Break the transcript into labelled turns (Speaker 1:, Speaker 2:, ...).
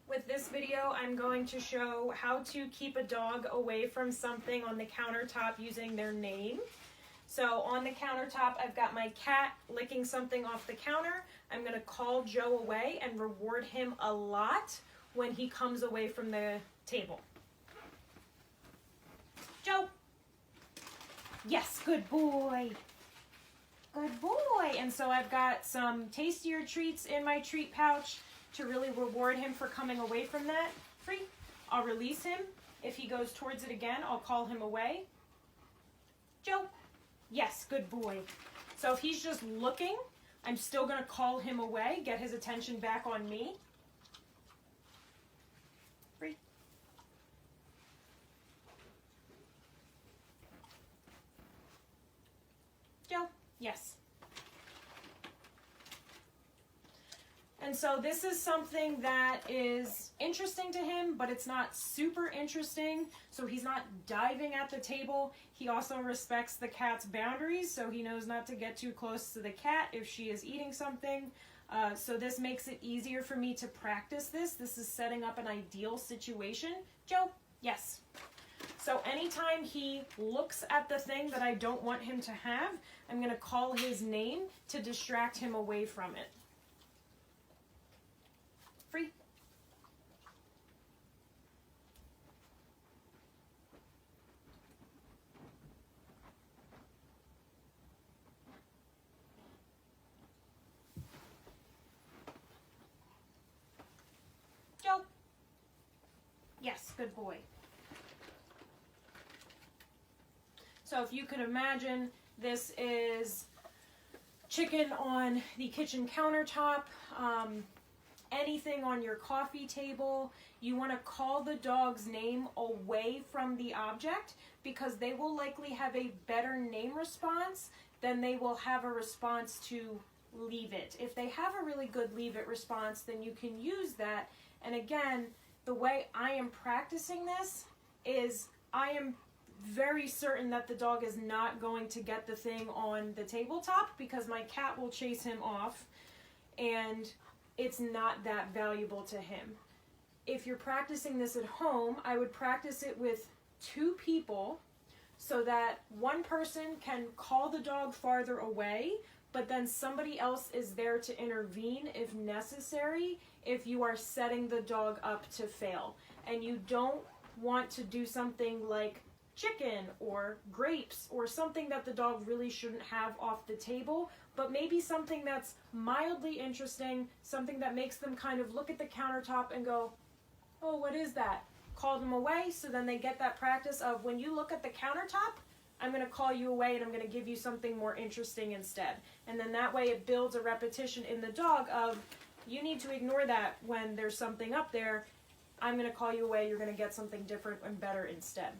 Speaker 1: With this video, I'm going to show how to keep a dog away from something on the countertop using their name. So on the countertop, I've got my cat licking something off the counter. I'm going to call Joe away and reward him a lot when he comes away from the table. Joe. Yes, good boy. Good boy. And so I've got some tastier treats in my treat pouch to really reward him for coming away from that. Free. I'll release him. If he goes towards it again, I'll call him away. Joe. Yes, good boy. So if he's just looking, I'm still going to call him away, get his attention back on me. Free. Joe. Yes. And so this is something that is interesting to him, but it's not super interesting. So he's not diving at the table. He also respects the cat's boundaries, so he knows not to get too close to the cat if she is eating something. So this makes it easier for me to practice this. This is setting up an ideal situation. Joe, yes. So anytime he looks at the thing that I don't want him to have, I'm going to call his name to distract him away from it. Free. Joe. Yes, good boy. So if you can imagine, this is chicken on the kitchen countertop. Anything on your coffee table, you want to call the dog's name away from the object because they will likely have a better name response than they will have a response to leave it. If they have a really good leave it response, then you can use that. And again, the way I am practicing this is I am very certain that the dog is not going to get the thing on the tabletop because my cat will chase him off and it's not that valuable to him. If you're practicing this at home, I would practice it with 2 people so that one person can call the dog farther away, but then somebody else is there to intervene if necessary, if you are setting the dog up to fail. And you don't want to do something like chicken or grapes or something that the dog really shouldn't have off the table, but maybe something that's mildly interesting, something that makes them kind of look at the countertop and go, oh, what is that? Call them away so then they get that practice of when you look at the countertop, I'm going to call you away and I'm going to give you something more interesting instead. And then that way it builds a repetition in the dog of you need to ignore that when there's something up there. I'm going to call you away. You're going to get something different and better instead.